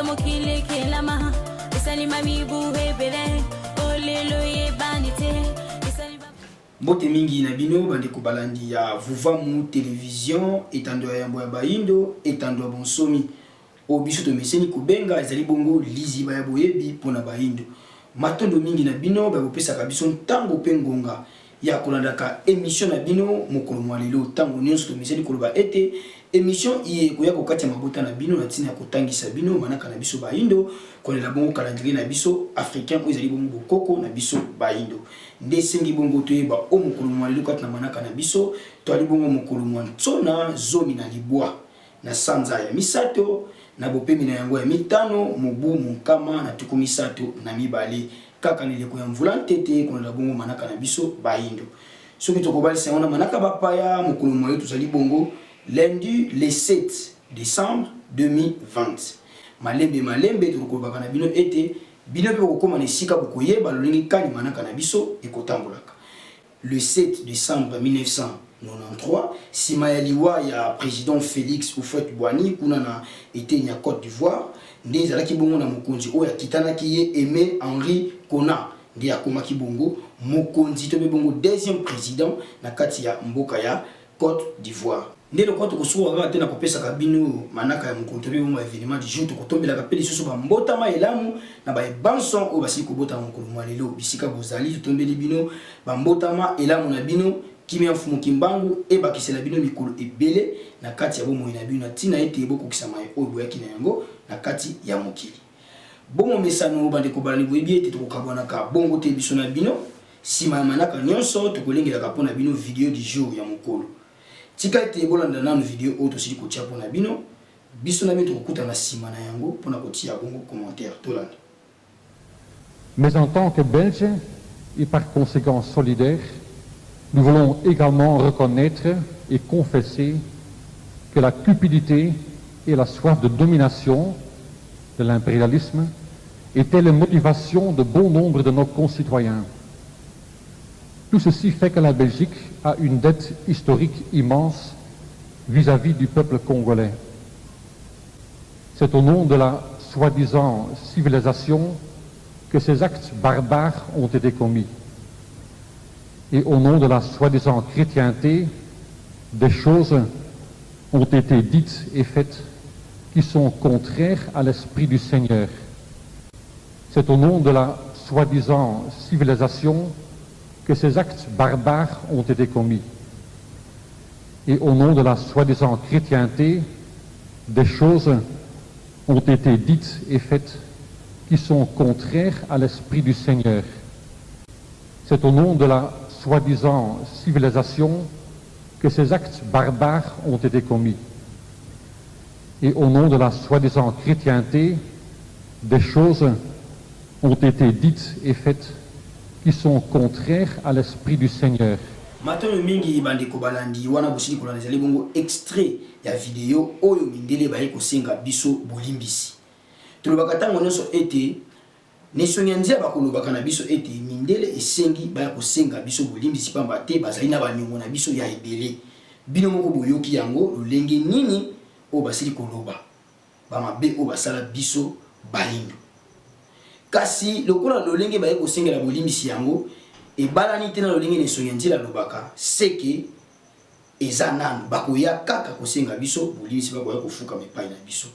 mokile kelama esalima mibuhe bele olelo yebanite esalima mbote mingi na bino bande kobalandi ya Vuvamu télévision etando ya yambo ya baindo etando ya bonsomi obiso to meseni kubenga ezali bongo liziba ya boyebi pona baindo matondo mingi na bino ba kopesa kabiso ntango pe ngonga ya kolandaka émission na bino mokolo mwa lelo tango nyonso to meseni koloba ete émission iye koya kokati ya mabota na bino na tina ya kotangisa bino manaka na biso baindo kolela bongo calendrier na biso africain oyo ezali bongo bokoko na biso baindo nde sengi bongo toyeba o mokolo mwa lelo kati na manaka na biso toali bongo mokolo mwa ntsona zomi na libwa na sanza ya misato na bopemi na yango ya mitano mobu monkama na tuku misato na mibale kaka nileko ya mvula ntete kolela bongo manaka na biso baindo soki tokobalisa yango na manaka bapaya mokolo mwa lelo tozali bongo lundi le 7 décembre 2020 malembe tokobaka na bino ete bino pe kokoma na esika bokoyeba lolenge kani manaka na biso ekotambolaka le 7 décembre 1993 sima ya liwa ya président Félix Houphouët-Boigny kuna na eteni ya Côte d'Ivoire nde ezalaki bongo na mokonzi oyo akitanaki ye Aimé Henri Konan nde akomaki bongo mokonzi to pe bongo deuxième président na kati ya mboka ya Côte d'Ivoire nde lokwa tokosuka kaka te na kopesaka bino manaka ya mokolo to pe bongo événement du jour tokotombelaka pe lisusu bambotama elamu na baebanson oyo basili kobotama mokolo mwa lelo bisika bozali totombeli bino bambotama elamu na bino kimia mfumu kimbangu ebakisela bino mikolo ebele na kati ya bomoi na bino na ntina ete ebokokisama oyo boyaki na yango na kati ya mokili bongo mesano bandeko balani boyebi ete tokokabwanaka bongo te biso na bino nsima ya manaka nyonso tokolengelaka mpo na bino video du jour ya mokolo tika ete ebolanda nanu video oyo tosili kotia mpo na bino biso na bino tokokutana nsima na yango mpo na kotia bongo commentaire tolanda. Mais en tant que Belges et par conséquent solidaires, nous voulons également reconnaître et confesser que la cupidité et la soif de domination de l'impérialisme étaient les motivations de bon nombre de nos concitoyens. Tout ceci fait que la Belgique a une dette historique immense vis-à-vis du peuple congolais. C'est au nom de la soi-disant civilisation que ces actes barbares ont été commis. Et au nom de la soi-disant chrétienté, des choses ont été dites et faites qui sont contraires à l'esprit du Seigneur. C'est au nom de la soi-disant civilisation que ces actes barbares ont été commis. Et au nom de la soi-disant chrétienté, des choses ont été dites et faites qui sont contraires à l'esprit du Seigneur. C'est au nom de la soi-disant civilisation que ces actes barbares ont été commis. Et au nom de la soi-disant chrétienté, des choses ont été dites et faites qui sont contraires à l'esprit du Seigneur. Matono mingi bandeko balandi wana bosili kolanda ezali bongo extrait ya video oyo mindele baye kosenga biso bolimbisi. Tolobaka tango nyonso ete nesongi nzia bakolobaka na biso ete mindele esengi baya kosenga biso bolimbisi pamba te bazali na baniongo na biso ya ebele. Bino moko boyoki yango lolenge nini o basili koloba. Bamabe o basala biso baindo. Kasi lokola lolenge baye kosengela bolimbisi yango ebalani tena lolenge nesongi nzia lobaka seke eza nanu bakoya kaka kosenga biso bolimbisi bakoya kofuka mepai na biso.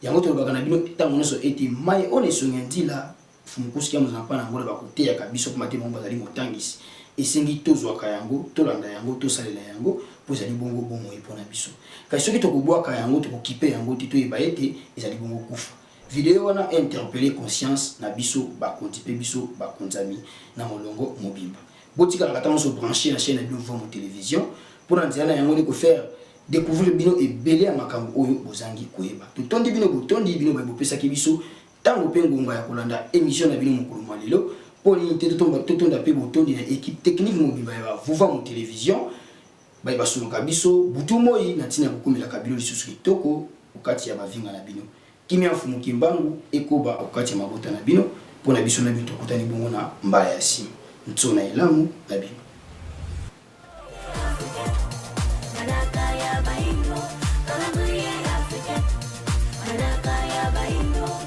Yango tolobaka na bino tango nyonso ete mai one songi nzila fumukusi ya muzana pana ngola bakoteya kabiso kuma te momba zali motangisi esengi tozwaka yango tolanda yango tosalela yango po ezali bongo bongo epona biso kasi soki tokobwaka yango tokokipe yango te toyeba ete ezali bongo kufa video wana interpeller conscience na biso bakonzi pe biso bakonzami na molongo mobimba botika la tango so brancher na chaîne de Vuvamu télévision pour en dire yango ko faire découvrir bino ebele ya makambo oyo bozangi koyeba totondi bino botondi bino ba bopesa ki biso tango pe ngonga ya kolanda émission na bino mokolo mwa lelo poni te totonda pe botondi na équipe technique mobimba ya Vuvamu télévision ba basuluka biso butu moi na tina kokomela kabilo lisusu kitoko okati ya bavinga na bino kimia mfumu kimbangu ekoba okati ya mabota na bino pona biso na bino tokutani bongo na mbala ya sima ntsona elamu na bino. Manaka ya baindo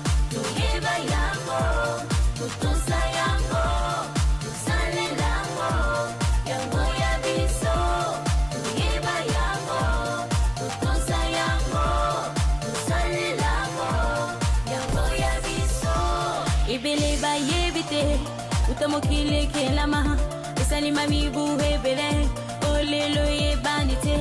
tomokile kelama esalima mibu hebele olelo ye banite